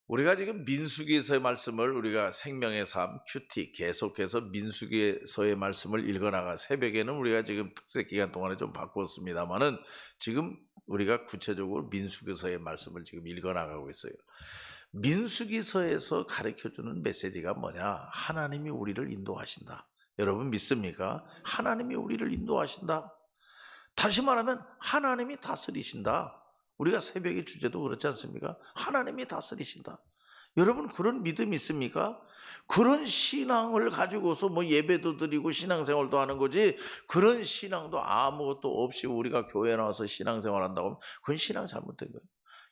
우리가 지금 민수기에서의 말씀을 우리가 생명의 삶 큐티 계속해서 민수기에서의 말씀을 읽어나가 새벽에는 우리가 지금 특색 기간 동안에 좀 바꿨습니다만은 지금 우리가 구체적으로 민수기서의 말씀을 지금 읽어나가고 있어요. 민수기서에서 가르쳐주는 메시지가 뭐냐? 하나님이 우리를 인도하신다. 여러분 믿습니까? 하나님이 우리를 인도하신다. 다시 말하면 하나님이 다스리신다. 우리가 새벽의 주제도 그렇지 않습니까? 하나님이 다스리신다. 여러분 그런 믿음 있습니까? 그런 신앙을 가지고서 뭐 예배도 드리고 신앙생활도 하는 거지, 그런 신앙도 아무것도 없이 우리가 교회 나와서 신앙생활 한다고 하면 그건 신앙 잘못된 거예요.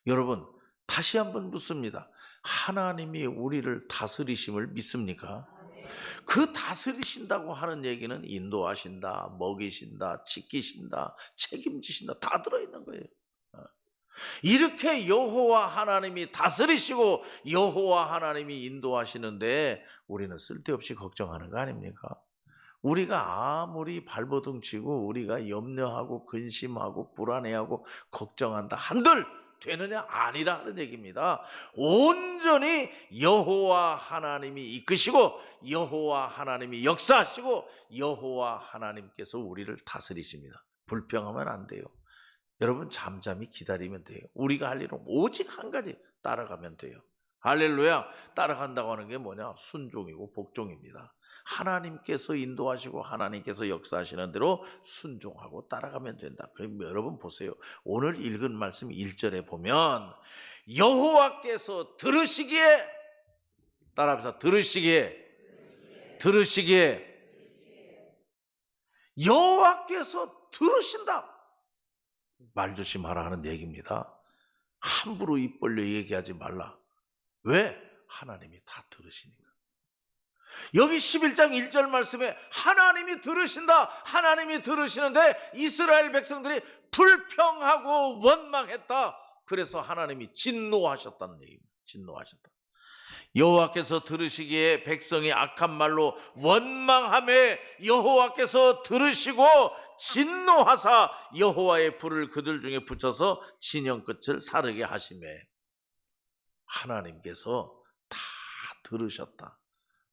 여러분 다시 한번 묻습니다. 하나님이 우리를 다스리심을 믿습니까? 그 다스리신다고 하는 얘기는 인도하신다, 먹이신다, 지키신다, 책임지신다 다 들어있는 거예요. 이렇게 여호와 하나님이 다스리시고 여호와 하나님이 인도하시는데 우리는 쓸데없이 걱정하는 거 아닙니까? 우리가 아무리 발버둥 치고 우리가 염려하고 근심하고 불안해하고 걱정한다 한들 되느냐? 아니라는 얘기입니다. 온전히 여호와 하나님이 이끄시고 여호와 하나님이 역사하시고 여호와 하나님께서 우리를 다스리십니다. 불평하면 안 돼요. 여러분 잠잠히 기다리면 돼요. 우리가 할 일은 오직 한 가지, 따라가면 돼요. 할렐루야. 따라간다고 하는 게 뭐냐? 순종이고 복종입니다. 하나님께서 인도하시고 하나님께서 역사하시는 대로 순종하고 따라가면 된다. 그럼 여러분 보세요. 오늘 읽은 말씀 1절에 보면 여호와께서 들으시기에, 따라합시다. 들으시기에 여호와께서 들으신다. 말조심하라 하는 얘기입니다. 함부로 입 벌려 얘기하지 말라. 왜? 하나님이 다 들으시니까. 여기 11장 1절 말씀에 하나님이 들으신다. 하나님이 들으시는데 이스라엘 백성들이 불평하고 원망했다. 그래서 하나님이 진노하셨다는 얘기입니다. 진노하셨다. 여호와께서 들으시기에 백성이 악한 말로 원망하며 여호와께서 들으시고 진노하사 여호와의 불을 그들 중에 붙여서 진영 끝을 사르게 하시매. 하나님께서 다 들으셨다.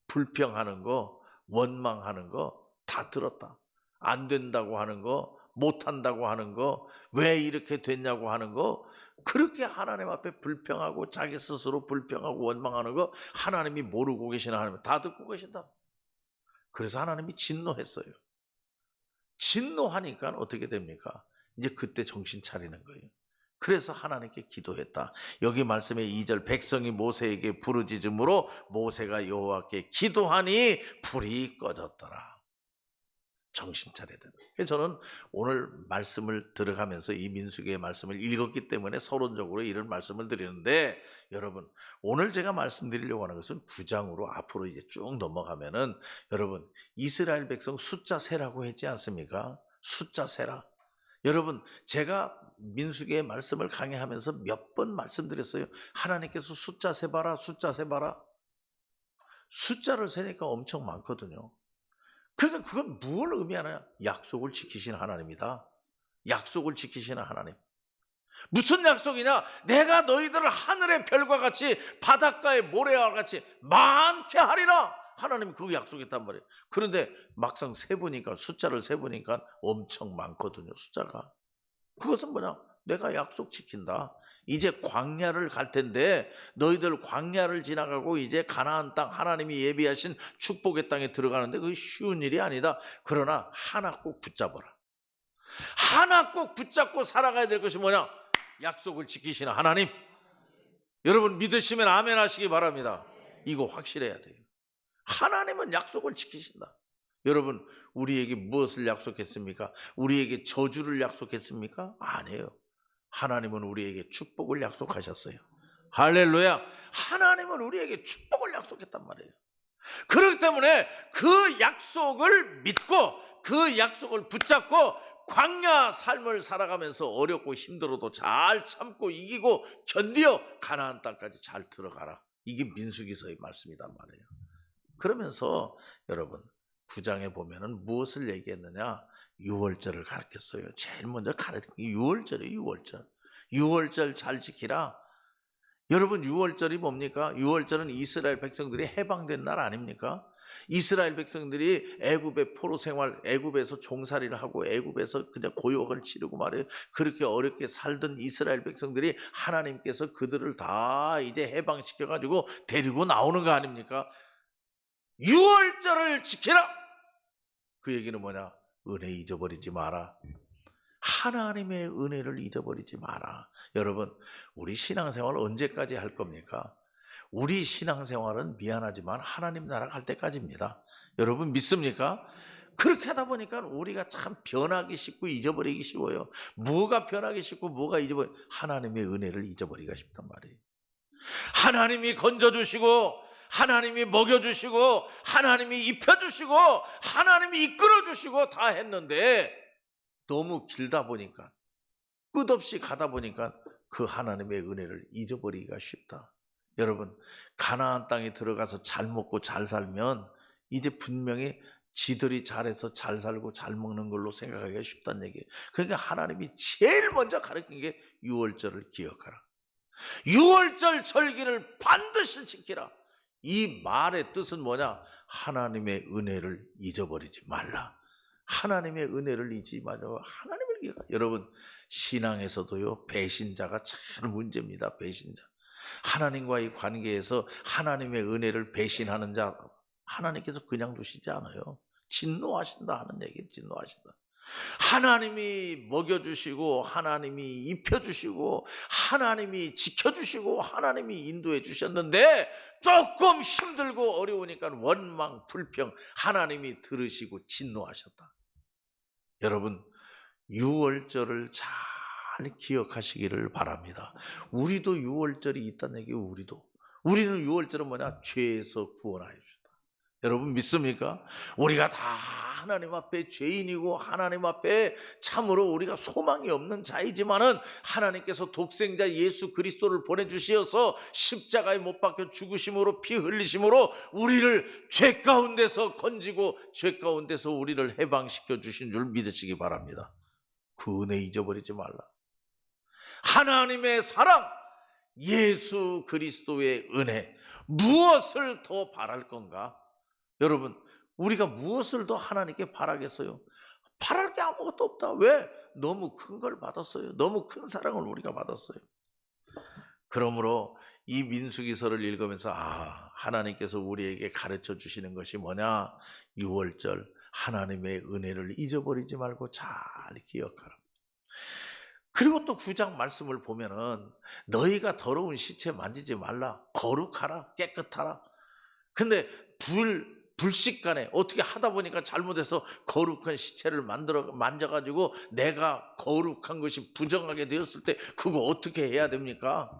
불평하는 거, 원망하는 거 다 들었다. 안 된다고 하는 거, 못한다고 하는 거, 왜 이렇게 됐냐고 하는 거, 그렇게 하나님 앞에 불평하고 자기 스스로 불평하고 원망하는 거 하나님이 모르고 계시나? 하나님 다 듣고 계신다. 그래서 하나님이 진노했어요. 진노하니까 어떻게 됩니까? 이제 그때 정신 차리는 거예요. 그래서 하나님께 기도했다. 여기 말씀에 2절 백성이 모세에게 부르짖음으로 모세가 여호와께 기도하니 불이 꺼졌더라. 정신 차려야 된다. 저는 오늘 말씀을 들어가면서 이 민수기의 말씀을 읽었기 때문에 서론적으로 이런 말씀을 드리는데, 여러분 오늘 제가 말씀드리려고 하는 것은 9장으로 앞으로 이제 쭉 넘어가면은, 여러분 이스라엘 백성 숫자 세라고 했지 않습니까? 숫자 세라. 여러분 제가 민수기의 말씀을 강의하면서 몇 번 말씀드렸어요. 하나님께서 숫자 세봐라, 숫자 세봐라. 숫자를 세니까 엄청 많거든요. 그러니까 그건 무엇을 의미하냐? 약속을 지키시는 하나님이다. 약속을 지키시는 하나님. 무슨 약속이냐? 내가 너희들을 하늘의 별과 같이 바닷가의 모래와 같이 많게 하리라. 하나님이 그 약속했단 말이에요. 그런데 막상 세보니까, 숫자를 세보니까 엄청 많거든요. 숫자가. 그것은 뭐냐? 내가 약속 지킨다. 이제 광야를 갈 텐데 너희들 광야를 지나가고 이제 가나안 땅, 하나님이 예비하신 축복의 땅에 들어가는데 그게 쉬운 일이 아니다. 그러나 하나 꼭 붙잡아라. 하나 꼭 붙잡고 살아가야 될 것이 뭐냐? 약속을 지키시는 하나님. 여러분 믿으시면 아멘 하시기 바랍니다. 이거 확실해야 돼요. 하나님은 약속을 지키신다. 여러분 우리에게 무엇을 약속했습니까? 우리에게 저주를 약속했습니까? 아니에요. 하나님은 우리에게 축복을 약속하셨어요. 할렐루야. 하나님은 우리에게 축복을 약속했단 말이에요. 그렇기 때문에 그 약속을 믿고 그 약속을 붙잡고 광야 삶을 살아가면서 어렵고 힘들어도 잘 참고 이기고 견디어 가나안 땅까지 잘 들어가라. 이게 민수기서의 말씀이란 말이에요. 그러면서 여러분 9장에 보면은 무엇을 얘기했느냐? 유월절을 가르쳤어요. 제일 먼저 가르친 게 유월절이에요. 유월절 잘 지키라. 여러분, 유월절이 뭡니까? 유월절은 이스라엘 백성들이 해방된 날 아닙니까? 이스라엘 백성들이 애굽의 포로 생활, 애굽에서 종살이를 하고 애굽에서 그냥 고역을 치르고 말이에요. 그렇게 어렵게 살던 이스라엘 백성들이 하나님께서 그들을 다 이제 해방시켜 가지고 데리고 나오는 거 아닙니까? 유월절을 지키라. 그 얘기는 뭐냐? 은혜 잊어버리지 마라. 하나님의 은혜를 잊어버리지 마라. 여러분, 우리 신앙생활 언제까지 할 겁니까? 우리 신앙생활은 미안하지만 하나님 나라 갈 때까지입니다. 여러분 믿습니까? 그렇게 하다 보니까 우리가 참 변하기 쉽고 잊어버리기 쉬워요. 뭐가 변하기 쉽고 뭐가 잊어버리? 하나님의 은혜를 잊어버리기가 쉽단 말이에요. 하나님이 건져주시고 하나님이 먹여주시고 하나님이 입혀주시고 하나님이 이끌어주시고 다 했는데 너무 길다 보니까, 끝없이 가다 보니까 그 하나님의 은혜를 잊어버리기가 쉽다. 여러분, 가나안 땅에 들어가서 잘 먹고 잘 살면 이제 분명히 지들이 잘해서 잘 살고 잘 먹는 걸로 생각하기가 쉽다는 얘기예요. 그러니까 하나님이 제일 먼저 가르친 게 유월절을 기억하라. 유월절 절기를 반드시 지키라. 이 말의 뜻은 뭐냐? 하나님의 은혜를 잊어버리지 말라. 하나님의 은혜를 잊지 말고 하나님을 기억하라. 여러분, 신앙에서도요, 배신자가 참 문제입니다. 배신자. 하나님과의 관계에서 하나님의 은혜를 배신하는 자, 하나님께서 그냥 두시지 않아요. 진노하신다 하는 얘기예요. 진노하신다. 하나님이 먹여주시고 하나님이 입혀주시고 하나님이 지켜주시고 하나님이 인도해 주셨는데 조금 힘들고 어려우니까 원망 불평, 하나님이 들으시고 진노하셨다. 여러분, 유월절을 잘 기억하시기를 바랍니다. 우리도 유월절이 있다는 얘기예요. 우리는 유월절은 뭐냐? 죄에서 구원하여 주셨다. 여러분 믿습니까? 우리가 다 하나님 앞에 죄인이고 하나님 앞에 참으로 우리가 소망이 없는 자이지만은 하나님께서 독생자 예수 그리스도를 보내주시어서 십자가에 못 박혀 죽으심으로 피 흘리심으로 우리를 죄 가운데서 건지고 죄 가운데서 우리를 해방시켜 주신 줄 믿으시기 바랍니다. 그 은혜 잊어버리지 말라. 하나님의 사랑, 예수 그리스도의 은혜, 무엇을 더 바랄 건가? 여러분, 우리가 무엇을 더 하나님께 바라겠어요? 바랄 게 아무것도 없다. 왜? 너무 큰 걸 받았어요. 너무 큰 사랑을 우리가 받았어요. 그러므로 이 민수기서를 읽으면서 하나님께서 우리에게 가르쳐 주시는 것이 뭐냐? 유월절 하나님의 은혜를 잊어버리지 말고 잘 기억하라. 그리고 또 9장 말씀을 보면은 너희가 더러운 시체 만지지 말라. 거룩하라. 깨끗하라. 근데 불식간에 어떻게 하다 보니까 잘못해서 거룩한 시체를 만져가지고 내가 거룩한 것이 부정하게 되었을 때 그거 어떻게 해야 됩니까?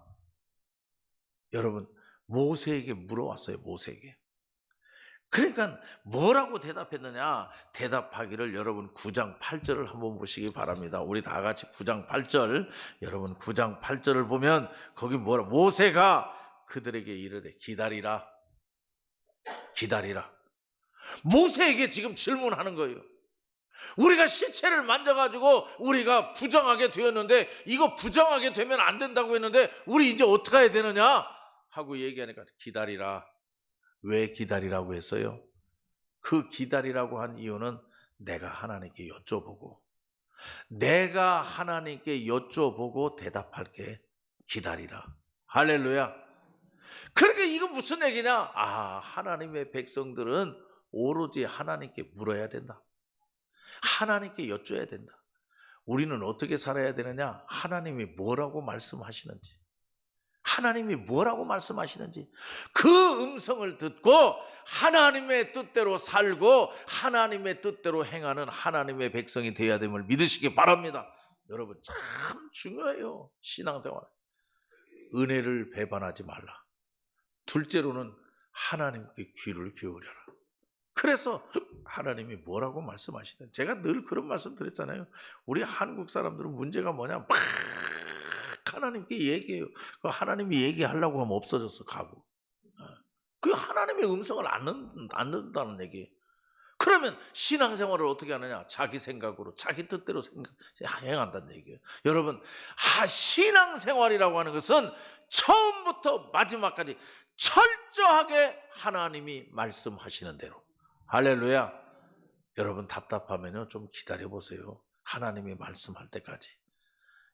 여러분, 모세에게 물어왔어요. 모세에게. 그러니까 뭐라고 대답했느냐? 대답하기를 여러분 9장 8절을 한번 보시기 바랍니다. 우리 다 같이 9장 8절, 여러분 9장 8절을 보면 거기 뭐라? 모세가 그들에게 이르되 기다리라. 기다리라. 모세에게 지금 질문하는 거예요. 우리가 시체를 만져가지고 우리가 부정하게 되었는데 이거 부정하게 되면 안 된다고 했는데 우리 이제 어떻게 해야 되느냐? 하고 얘기하니까 기다리라. 왜 기다리라고 했어요? 그 기다리라고 한 이유는 내가 하나님께 여쭤보고 내가 하나님께 여쭤보고 대답할게. 기다리라. 할렐루야. 그러니까 이건 무슨 얘기냐? 하나님의 백성들은 오로지 하나님께 물어야 된다. 하나님께 여쭤야 된다. 우리는 어떻게 살아야 되느냐? 하나님이 뭐라고 말씀하시는지, 하나님이 뭐라고 말씀하시는지 그 음성을 듣고 하나님의 뜻대로 살고 하나님의 뜻대로 행하는 하나님의 백성이 되어야 됨을 믿으시기 바랍니다. 여러분, 참 중요해요. 신앙생활. 은혜를 배반하지 말라. 둘째로는 하나님께 귀를 기울여라. 그래서 하나님이 뭐라고 말씀하시는, 제가 늘 그런 말씀 드렸잖아요. 우리 한국 사람들은 문제가 뭐냐? 막 하나님께 얘기해요. 그 하나님이 얘기하려고 하면 없어져서 가고. 그 하나님의 음성을 안 듣는다는 얘기예요. 그러면 신앙생활을 어떻게 하느냐? 자기 생각으로, 자기 뜻대로 행한다는 얘기예요. 여러분, 신앙생활이라고 하는 것은 처음부터 마지막까지 철저하게 하나님이 말씀하시는 대로. 할렐루야. 여러분 답답하면요 좀 기다려 보세요. 하나님이 말씀할 때까지.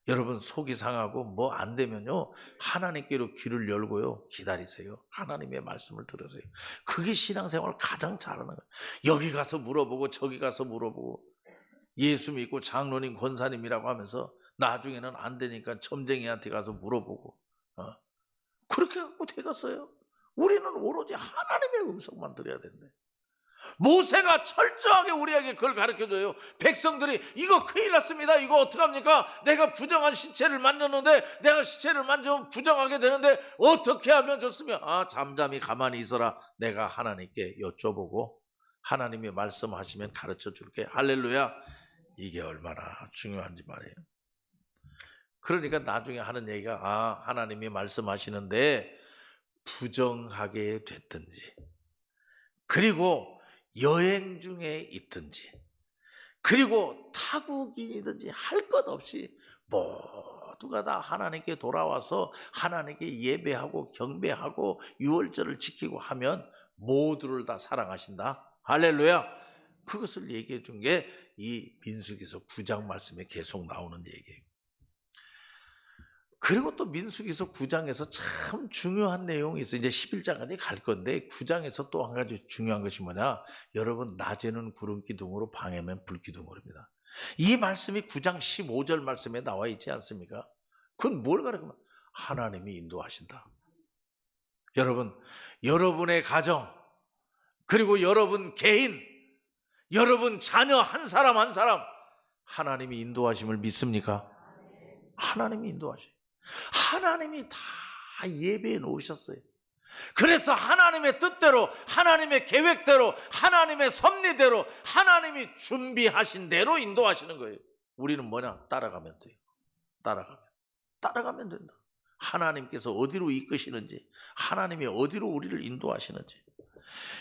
여러분 속이 상하고 뭐 안 되면요 하나님께로 귀를 열고요 기다리세요. 하나님의 말씀을 들으세요. 그게 신앙생활을 가장 잘하는 거예요. 여기 가서 물어보고 저기 가서 물어보고 예수 믿고 장로님 권사님이라고 하면서 나중에는 안 되니까 점쟁이한테 가서 물어보고 그렇게 갖고 되겠어요? 우리는 오로지 하나님의 음성만 들어야 된대. 모세가 철저하게 우리에게 그걸 가르쳐줘요. 백성들이 이거 큰일 났습니다. 이거 어떡합니까? 내가 부정한 시체를 만졌는데 내가 시체를 만지면 부정하게 되는데 어떻게 하면 좋습니까? 잠잠히 가만히 있어라. 내가 하나님께 여쭤보고 하나님이 말씀하시면 가르쳐 줄게. 할렐루야. 이게 얼마나 중요한지 말이에요. 그러니까 나중에 하는 얘기가 하나님이 말씀하시는데 부정하게 됐든지 그리고 여행 중에 있든지 그리고 타국인이든지 할 것 없이 모두가 다 하나님께 돌아와서 하나님께 예배하고 경배하고 유월절을 지키고 하면 모두를 다 사랑하신다. 할렐루야. 그것을 얘기해 준 게 이 민수기서 9장 말씀에 계속 나오는 얘기예요. 그리고 또 민수기서 9장에서 참 중요한 내용이 있어요. 이제 11장까지 갈 건데 9장에서 또 한 가지 중요한 것이 뭐냐? 여러분 낮에는 구름 기둥으로 밤에는 불 기둥으로입니다. 이 말씀이 9장 15절 말씀에 나와 있지 않습니까? 그건 뭘 가르치면 하나님이 인도하신다. 여러분, 여러분의 가정 그리고 여러분 개인 여러분 자녀 한 사람 한 사람 하나님이 인도하심을 믿습니까? 하나님이 인도하셔요. 하나님이 다 예배해 놓으셨어요. 그래서 하나님의 뜻대로 하나님의 계획대로 하나님의 섭리대로 하나님이 준비하신 대로 인도하시는 거예요. 우리는 뭐냐? 따라가면 돼요. 따라가면 된다. 하나님께서 어디로 이끄시는지 하나님이 어디로 우리를 인도하시는지.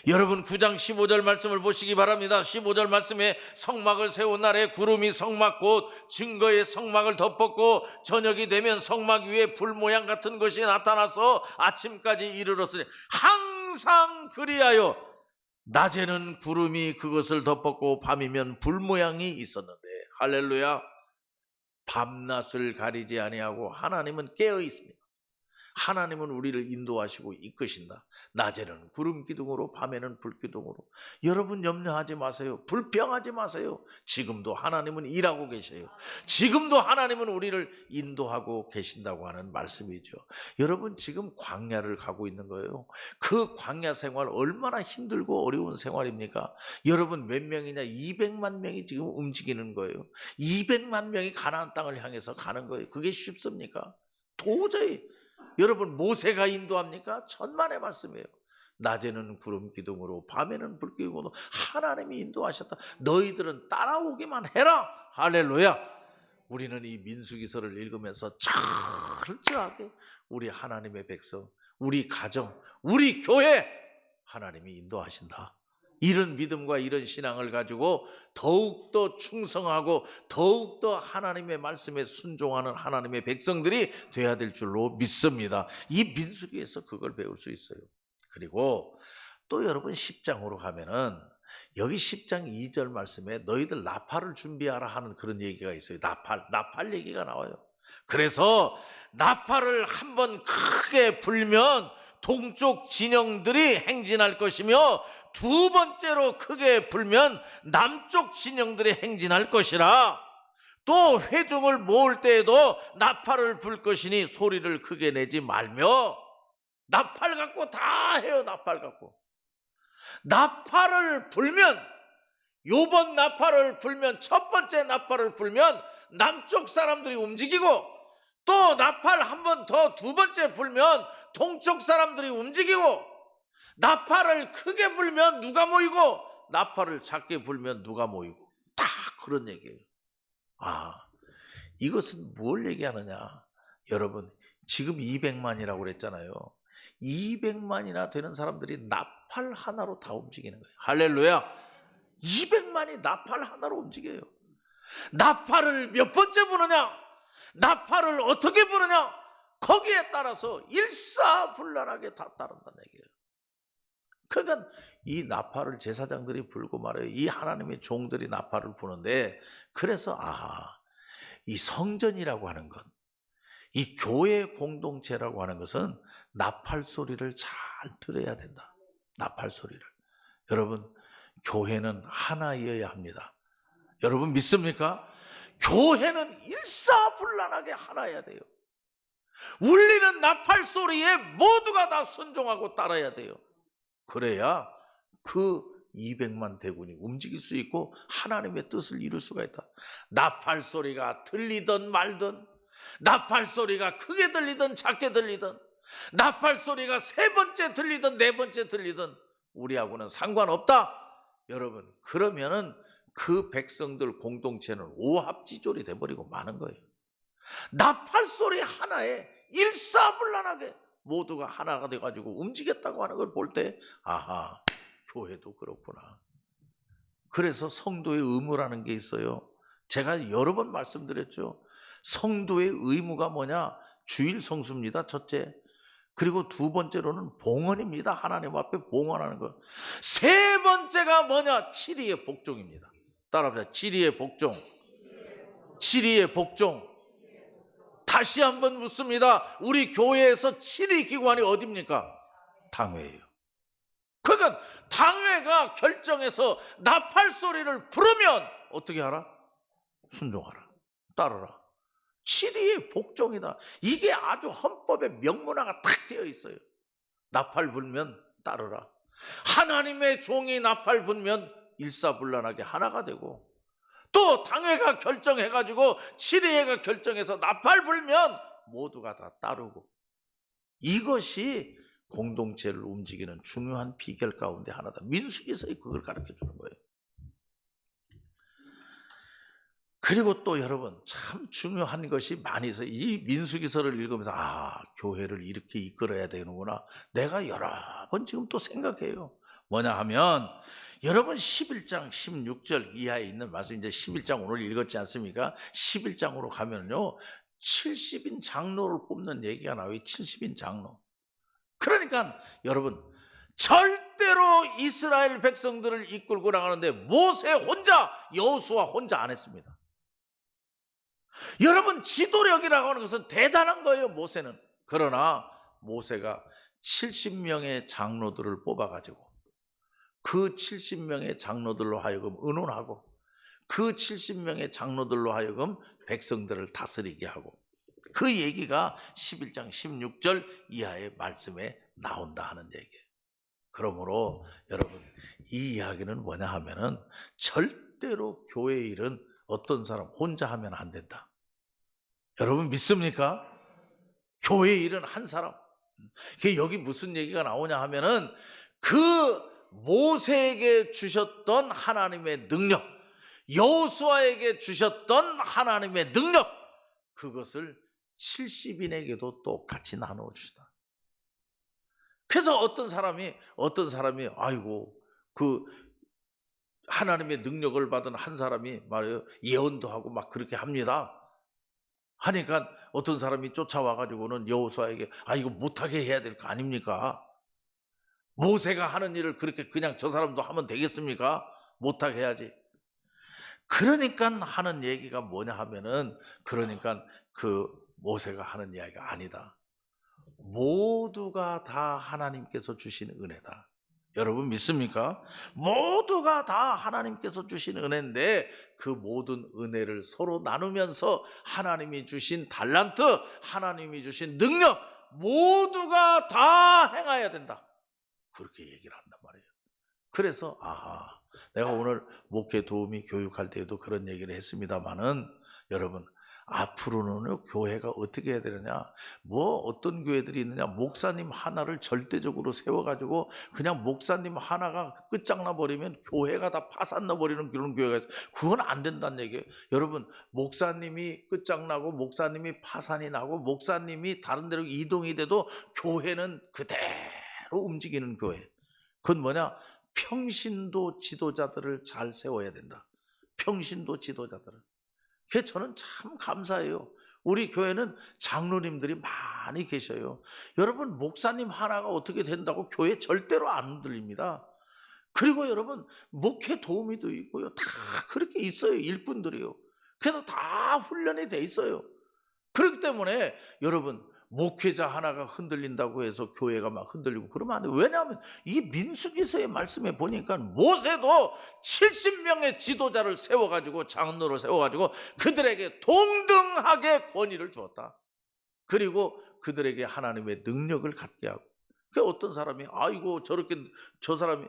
여러분 9장 15절 말씀을 보시기 바랍니다. 15절 말씀에 성막을 세운 날에 구름이 성막 곧 증거의 성막을 덮었고 저녁이 되면 성막 위에 불 모양 같은 것이 나타나서 아침까지 이르렀으니 항상 그리하여 낮에는 구름이 그것을 덮었고 밤이면 불 모양이 있었는데 할렐루야. 밤낮을 가리지 아니하고 하나님은 깨어 있습니다. 하나님은 우리를 인도하시고 이끄신다. 낮에는 구름 기둥으로 밤에는 불 기둥으로. 여러분 염려하지 마세요. 불평하지 마세요. 지금도 하나님은 일하고 계셔요. 지금도 하나님은 우리를 인도하고 계신다고 하는 말씀이죠. 여러분 지금 광야를 가고 있는 거예요. 그 광야 생활 얼마나 힘들고 어려운 생활입니까? 여러분 몇 명이냐? 200만 명이 지금 움직이는 거예요. 200만 명이 가나안 땅을 향해서 가는 거예요. 그게 쉽습니까? 도저히. 여러분 모세가 인도합니까? 천만의 말씀이에요. 낮에는 구름 기둥으로 밤에는 불 기둥으로 하나님이 인도하셨다. 너희들은 따라오기만 해라. 할렐루야. 우리는 이 민수기서를 읽으면서 철저하게 우리 하나님의 백성, 우리 가정, 우리 교회 하나님이 인도하신다. 이런 믿음과 이런 신앙을 가지고 더욱더 충성하고 더욱더 하나님의 말씀에 순종하는 하나님의 백성들이 돼야 될 줄로 믿습니다. 이 민수기에서 그걸 배울 수 있어요. 그리고 또 여러분 10장으로 가면은 여기 10장 2절 말씀에 너희들 나팔을 준비하라 하는 그런 얘기가 있어요. 나팔 얘기가 나와요. 그래서 나팔을 한번 크게 불면 동쪽 진영들이 행진할 것이며 두 번째로 크게 불면 남쪽 진영들이 행진할 것이라. 또 회중을 모을 때에도 나팔을 불 것이니 소리를 크게 내지 말며. 나팔 갖고 다 해요. 나팔 갖고. 나팔을 불면 요번 나팔을 불면 첫 번째 나팔을 불면 남쪽 사람들이 움직이고 또 나팔 한 번 더 두 번째 불면 동쪽 사람들이 움직이고 나팔을 크게 불면 누가 모이고 나팔을 작게 불면 누가 모이고 다 그런 얘기예요. 이것은 뭘 얘기하느냐? 여러분 지금 200만이라고 그랬잖아요. 200만이나 되는 사람들이 나팔 하나로 다 움직이는 거예요. 할렐루야. 200만이 나팔 하나로 움직여요. 나팔을 몇 번째 부느냐, 나팔을 어떻게 부느냐, 거기에 따라서 일사불란하게 다 따른다는 얘기예요. 그러니까 이 나팔을 제사장들이 불고 말해요. 이 하나님의 종들이 나팔을 부는데, 그래서 이 성전이라고 하는 것, 이 교회 공동체라고 하는 것은 나팔 소리를 잘 들어야 된다. 나팔 소리를. 여러분, 교회는 하나이어야 합니다. 여러분 믿습니까? 교회는 일사불란하게 하나여야 돼요. 울리는 나팔 소리에 모두가 다 순종하고 따라야 돼요. 그래야 그 200만 대군이 움직일 수 있고 하나님의 뜻을 이룰 수가 있다. 나팔 소리가 들리든 말든, 나팔 소리가 크게 들리든 작게 들리든, 나팔 소리가 세 번째 들리든 네 번째 들리든 우리하고는 상관없다. 여러분, 그러면은 그 백성들 공동체는 오합지졸이 돼버리고 마는 거예요. 나팔 소리 하나에 일사불란하게 모두가 하나가 돼가지고 움직였다고 하는 걸 볼 때, 교회도 그렇구나. 그래서 성도의 의무라는 게 있어요. 제가 여러 번 말씀드렸죠. 성도의 의무가 뭐냐? 주일 성수입니다, 첫째. 그리고 두 번째로는 봉헌입니다. 하나님 앞에 봉헌하는 것. 세 번째가 뭐냐? 칠의의 복종입니다. 따라합시다. 칠의의 복종. 칠의의 복종. 다시 한번 묻습니다. 우리 교회에서 칠의 기관이 어디입니까? 당회예요. 그러니까 당회가 결정해서 나팔 소리를 부르면 어떻게 하라? 순종하라. 따르라. 칠의의 복종이다. 이게 아주 헌법에 명문화가 탁 되어 있어요. 나팔 불면 따르라. 하나님의 종이 나팔 불면 일사불란하게 하나가 되고, 또 당회가 결정해가지고 칠의회가 결정해서 나팔 불면 모두가 다 따르고, 이것이 공동체를 움직이는 중요한 비결 가운데 하나다. 민수기서에 그걸 가르쳐 주는 거예요. 그리고 또 여러분, 참 중요한 것이 많이 있어요. 이 민수기서를 읽으면서 교회를 이렇게 이끌어야 되는구나. 내가 여러 번 지금 또 생각해요. 뭐냐 하면, 여러분 11장 16절 이하에 있는 말씀, 이제 11장 오늘 읽었지 않습니까? 11장으로 가면요 70인 장로를 뽑는 얘기가 나와요. 70인 장로. 그러니까 여러분, 절대로 이스라엘 백성들을 이끌고 나가는데 모세 혼자, 여호수아 혼자 안 했습니다. 여러분, 지도력이라고 하는 것은 대단한 거예요, 모세는. 그러나 모세가 70명의 장로들을 뽑아가지고 그 70명의 장로들로 하여금 의논하고, 그 70명의 장로들로 하여금 백성들을 다스리게 하고, 그 얘기가 11장 16절 이하의 말씀에 나온다 하는 얘기예요. 그러므로 여러분, 이 이야기는 뭐냐 하면은, 절대로 교회 일은 어떤 사람 혼자 하면 안 된다. 여러분 믿습니까? 교회 일은 한 사람. 여기 무슨 얘기가 나오냐 하면은, 그 모세에게 주셨던 하나님의 능력, 여호수아에게 주셨던 하나님의 능력, 그것을 70인에게도 또 같이 나누어 주시다. 그래서 어떤 사람이 아이고, 그 하나님의 능력을 받은 한 사람이 말이에요, 예언도 하고 막 그렇게 합니다. 하니까 어떤 사람이 쫓아와가지고는 여호수아에게 이거 못하게 해야 될 거 아닙니까? 모세가 하는 일을 그렇게 그냥 저 사람도 하면 되겠습니까? 못하게 해야지. 그러니까 하는 얘기가 뭐냐 하면은, 그러니까 그 모세가 하는 이야기가 아니다. 모두가 다 하나님께서 주신 은혜다. 여러분 믿습니까? 모두가 다 하나님께서 주신 은혜인데, 그 모든 은혜를 서로 나누면서 하나님이 주신 달란트, 하나님이 주신 능력, 모두가 다 행해야 된다. 그렇게 얘기를 한단 말이에요. 그래서 내가 오늘 목회 도우미 교육할 때에도 그런 얘기를 했습니다마는, 여러분, 앞으로는 교회가 어떻게 해야 되느냐, 어떤 교회들이 있느냐, 목사님 하나를 절대적으로 세워가지고 그냥 목사님 하나가 끝장나 버리면 교회가 다 파산나 버리는 그런 교회가 있어요. 그건 안 된다는 얘기예요. 여러분, 목사님이 끝장나고 목사님이 파산이 나고 목사님이 다른 데로 이동이 돼도 교회는 그대로 움직이는 교회. 그건 뭐냐? 평신도 지도자들을 잘 세워야 된다. 평신도 지도자들을. 그게 저는 참 감사해요. 우리 교회는 장로님들이 많이 계셔요. 여러분, 목사님 하나가 어떻게 된다고 교회 절대로 안 흔들립니다. 그리고 여러분, 목회 도우미도 있고요. 다 그렇게 있어요. 일꾼들이요. 그래서 다 훈련이 돼 있어요. 그렇기 때문에 여러분, 목회자 하나가 흔들린다고 해서 교회가 막 흔들리고 그러면 안 돼요. 왜냐하면 이 민수기서의 말씀에 보니까 모세도 70명의 지도자를 세워가지고, 장로를 세워가지고 그들에게 동등하게 권위를 주었다. 그리고 그들에게 하나님의 능력을 갖게 하고. 그 어떤 사람이 아이고 저렇게 저 사람이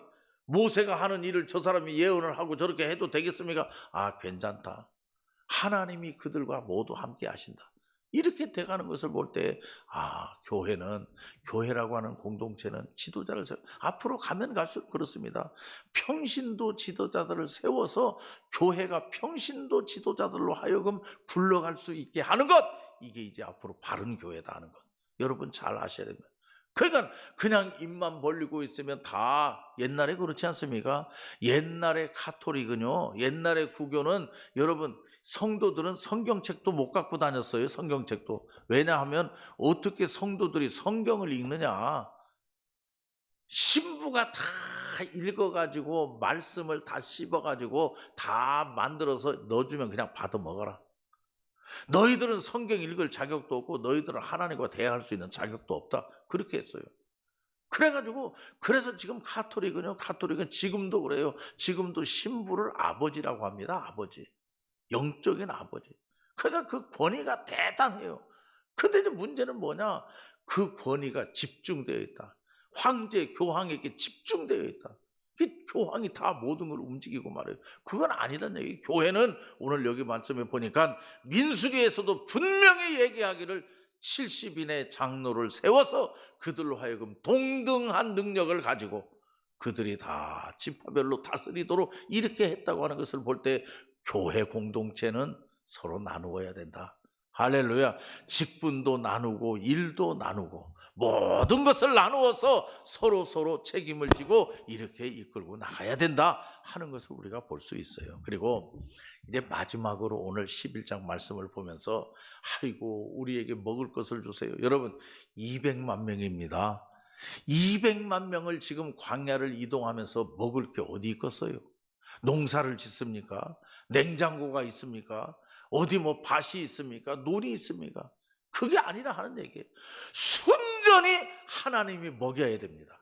모세가 하는 일을 저 사람이 예언을 하고 저렇게 해도 되겠습니까? 아, 괜찮다. 하나님이 그들과 모두 함께 하신다. 이렇게 돼가는 것을 볼 때, 아, 교회라고 하는 공동체는 지도자를 앞으로 가면 갈수록 그렇습니다. 평신도 지도자들을 세워서 교회가 평신도 지도자들로 하여금 굴러갈 수 있게 하는 것, 이게 이제 앞으로 바른 교회다 하는 것, 여러분 잘 아셔야 됩니다. 그러니까 그냥 입만 벌리고 있으면 다, 옛날에 그렇지 않습니까? 옛날에 카톨릭은요, 옛날에 구교는 여러분, 성도들은 성경책도 못 갖고 다녔어요. 성경책도. 왜냐하면 어떻게 성도들이 성경을 읽느냐. 신부가 다 읽어가지고 말씀을 다 씹어가지고 다 만들어서 넣어주면 그냥 받아 먹어라. 너희들은 성경 읽을 자격도 없고 너희들은 하나님과 대화할 수 있는 자격도 없다. 그렇게 했어요. 그래서 지금 카톨릭은 지금도 그래요. 지금도 신부를 아버지라고 합니다. 아버지. 영적인 아버지. 그러니까 그 권위가 대단해요. 근데 이제 문제는 뭐냐? 그 권위가 집중되어 있다. 황제, 교황에게 집중되어 있다. 그 교황이 다 모든 걸 움직이고 말해요. 그건 아니란 얘기. 교회는 오늘 여기 말씀에 보니까 민수기에서도 분명히 얘기하기를 70인의 장로를 세워서 그들로 하여금 동등한 능력을 가지고 그들이 다 지파별로 다스리도록 이렇게 했다고 하는 것을 볼 때 교회 공동체는 서로 나누어야 된다. 할렐루야. 직분도 나누고 일도 나누고 모든 것을 나누어서 서로 책임을 지고 이렇게 이끌고 나가야 된다 하는 것을 우리가 볼 수 있어요. 그리고 이제 마지막으로 오늘 11장 말씀을 보면서 아이고 우리에게 먹을 것을 주세요. 여러분 200만 명입니다. 200만 명을 지금 광야를 이동하면서 먹을 게 어디 있겠어요? 농사를 짓습니까? 냉장고가 있습니까? 어디 뭐 밭이 있습니까? 논이 있습니까? 그게 아니라 하는 얘기예요. 순전히 하나님이 먹여야 됩니다.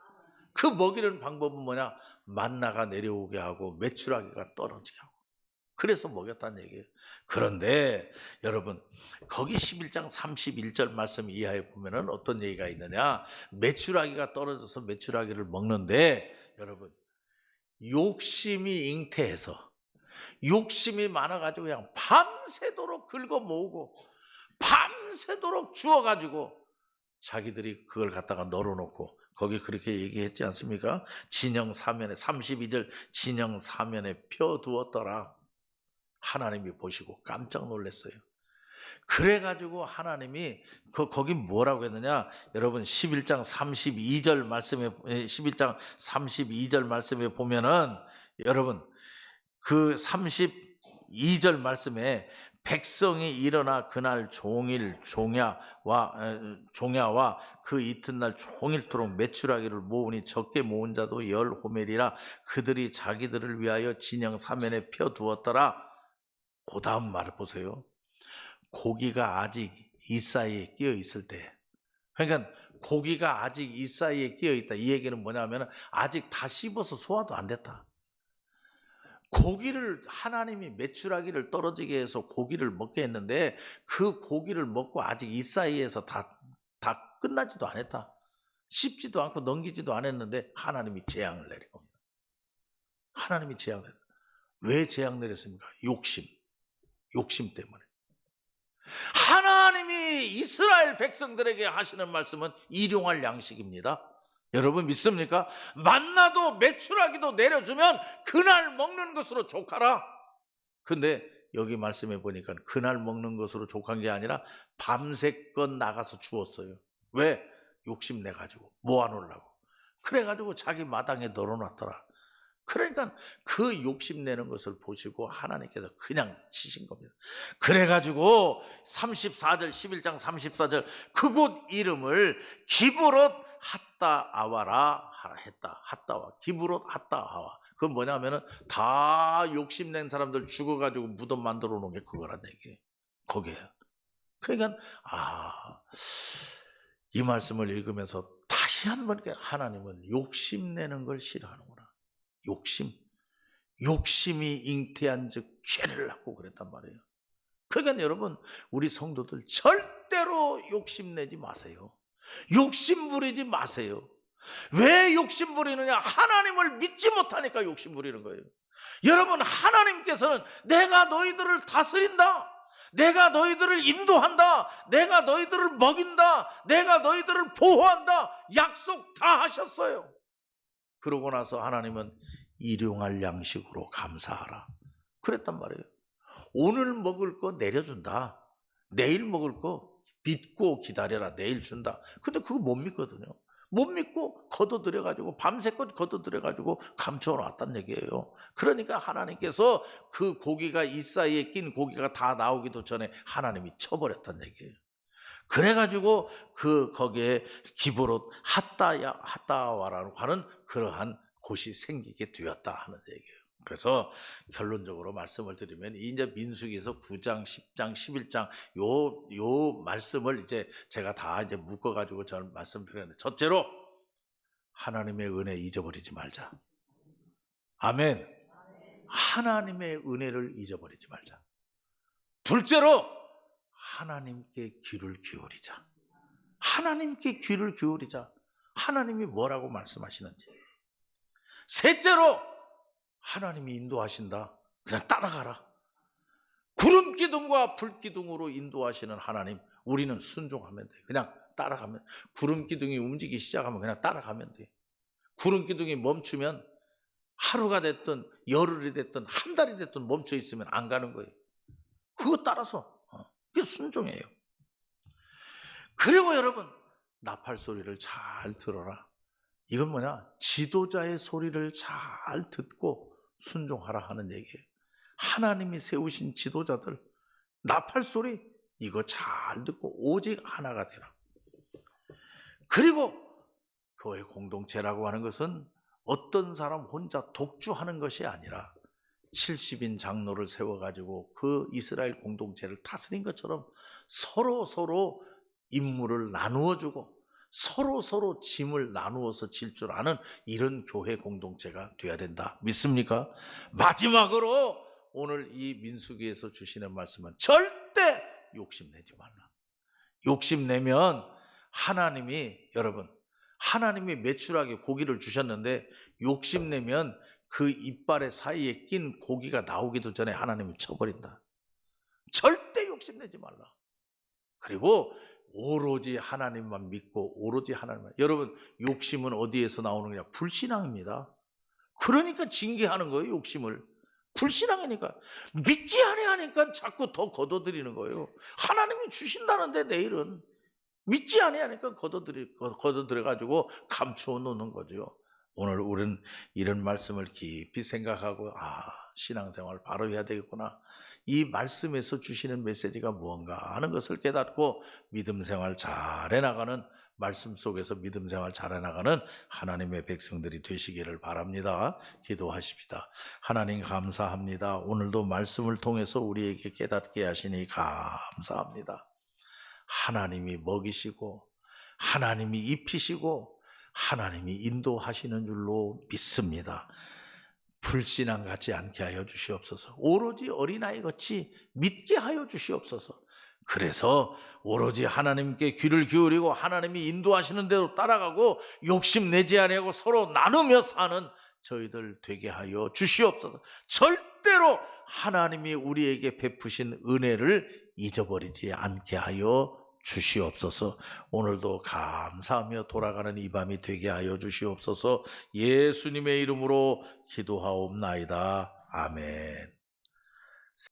그 먹이는 방법은 뭐냐? 만나가 내려오게 하고 메추라기가 떨어지게 하고. 그래서 먹였다는 얘기예요. 그런데 여러분 거기 11장 31절 말씀 이하에 보면은 어떤 얘기가 있느냐? 메추라기가 떨어져서 메추라기를 먹는데 여러분 욕심이 잉태해서 욕심이 많아가지고 그냥 밤새도록 긁어 모으고 밤새도록 주워가지고 자기들이 그걸 갖다가 널어놓고 거기 그렇게 얘기했지 않습니까? 진영 사면에 32절 진영 사면에 펴두었더라. 하나님이 보시고 깜짝 놀랐어요. 그래가지고 하나님이 거기 뭐라고 했느냐? 여러분 11장 32절 말씀에 보면은 여러분 그 32절 말씀에 백성이 일어나 그날 종일 종야와 그 이튿날 종일토록 메추라기를 모으니 적게 모은 자도 10 호멜이라 그들이 자기들을 위하여 진영 사면에 펴두었더라. 그 다음 말을 보세요. 고기가 아직 이 사이에 끼어 있을 때, 그러니까 고기가 아직 이 사이에 끼어 있다. 이 얘기는 뭐냐면 아직 다 씹어서 소화도 안 됐다. 고기를 하나님이 메추라기를 떨어지게 해서 고기를 먹게 했는데 그 고기를 먹고 아직 이 사이에서 다 끝나지도 않았다. 씹지도 않고 넘기지도 않았는데 하나님이 재앙을 내린 겁니다. 하나님이 재앙을 내렸다. 왜 재앙 내렸습니까? 욕심 때문에. 하나님이 이스라엘 백성들에게 하시는 말씀은 일용할 양식입니다. 여러분 믿습니까? 만나도 메추라기도 내려주면 그날 먹는 것으로 족하라. 근데 여기 말씀해 보니까 그날 먹는 것으로 족한 게 아니라 밤새껏 나가서 주었어요. 왜? 욕심내가지고 모아놓으려고. 그래가지고 자기 마당에 널어놨더라. 그러니까 그 욕심내는 것을 보시고 하나님께서 그냥 치신 겁니다. 그래가지고 34절 11장 34절 그곳 이름을 기브롯 핫다 아와라 하라 했다. 핫다와 기브롯 핫다 아와. 그건 뭐냐면은 다 욕심낸 사람들 죽어가지고 무덤 만들어 놓은 게 그거란 얘기예요. 거기에요. 그러니까 이 말씀을 읽으면서 다시 한번 하나님은 욕심내는 걸 싫어하는구나. 욕심이 잉태한 즉 죄를 낳고 그랬단 말이에요. 그러니까 여러분 우리 성도들 절대로 욕심내지 마세요. 욕심 부리지 마세요. 왜 욕심 부리느냐? 하나님을 믿지 못하니까 욕심 부리는 거예요. 여러분 하나님께서는 내가 너희들을 다스린다, 내가 너희들을 인도한다, 내가 너희들을 먹인다, 내가 너희들을 보호한다 약속 다 하셨어요. 그러고 나서 하나님은 일용할 양식으로 감사하라 그랬단 말이에요. 오늘 먹을 거 내려준다, 내일 먹을 거 믿고 기다려라, 내일 준다. 근데 그거 못 믿거든요. 못 믿고 걷어들여가지고 밤새껏 걷어들여가지고 감춰놨단 얘기예요. 그러니까 하나님께서 그 고기가 이 사이에 낀 고기가 다 나오기도 전에 하나님이 쳐버렸단 얘기예요. 그래가지고 거기에 기브롯 핫다와라고 하는 그러한 곳이 생기게 되었다 하는 얘기예요. 그래서 결론적으로 말씀을 드리면 이제 민수기에서 9장, 10장, 11장 요 말씀을 이제 제가 다 이제 묶어가지고 저는 말씀드렸는데, 첫째로 하나님의 은혜 잊어버리지 말자. 아멘. 하나님의 은혜를 잊어버리지 말자. 둘째로 하나님께 귀를 기울이자. 하나님께 귀를 기울이자. 하나님이 뭐라고 말씀하시는지. 셋째로 하나님이 인도하신다. 그냥 따라가라. 구름 기둥과 불 기둥으로 인도하시는 하나님, 우리는 순종하면 돼. 그냥 따라가면. 구름 기둥이 움직이기 시작하면 그냥 따라가면 돼. 구름 기둥이 멈추면 하루가 됐든 열흘이 됐든 한 달이 됐든 멈춰 있으면 안 가는 거예요. 그거 따라서 그게 순종이에요. 그리고 여러분 나팔 소리를 잘 들어라. 이건 뭐냐? 지도자의 소리를 잘 듣고 순종하라 하는 얘기예요. 하나님이 세우신 지도자들 나팔 소리 이거 잘 듣고 오직 하나가 되라. 그리고 교회 공동체라고 하는 것은 어떤 사람 혼자 독주하는 것이 아니라 70인 장로를 세워가지고 그 이스라엘 공동체를 다스린 것처럼 서로 임무를 나누어주고 서로 짐을 나누어서 질 줄 아는 이런 교회 공동체가 돼야 된다. 믿습니까? 마지막으로 오늘 이 민수기에서 주시는 말씀은 절대 욕심내지 말라. 욕심내면 여러분 하나님이 매출하게 고기를 주셨는데 욕심내면 그 이빨의 사이에 낀 고기가 나오기도 전에 하나님이 쳐버린다. 절대 욕심내지 말라. 그리고 오로지 하나님만 믿고 오로지 하나님만. 여러분 욕심은 어디에서 나오는 거냐? 불신앙입니다. 그러니까 징계하는 거예요. 욕심을. 불신앙이니까. 믿지 아니하니까 자꾸 더 걷어들이는 거예요. 하나님이 주신다는데 내일은 믿지 아니하니까 걷어들여가지고 감추어 놓는 거죠. 오늘 우리는 이런 말씀을 깊이 생각하고 신앙생활 바로 해야 되겠구나. 이 말씀에서 주시는 메시지가 무언가 하는 것을 깨닫고 믿음생활 잘해 나가는, 말씀 속에서 믿음생활 잘해 나가는 하나님의 백성들이 되시기를 바랍니다. 기도하십시다. 하나님 감사합니다. 오늘도 말씀을 통해서 우리에게 깨닫게 하시니 감사합니다. 하나님이 먹이시고 하나님이 입히시고 하나님이 인도하시는 줄로 믿습니다. 불신앙 같지 않게 하여 주시옵소서. 오로지 어린아이 같이 믿게 하여 주시옵소서. 그래서 오로지 하나님께 귀를 기울이고 하나님이 인도하시는 대로 따라가고 욕심내지 아니하고 서로 나누며 사는 저희들 되게 하여 주시옵소서. 절대로 하나님이 우리에게 베푸신 은혜를 잊어버리지 않게 하여 주시옵소서. 오늘도 감사하며 돌아가는 이 밤이 되게 하여 주시옵소서. 예수님의 이름으로 기도하옵나이다. 아멘.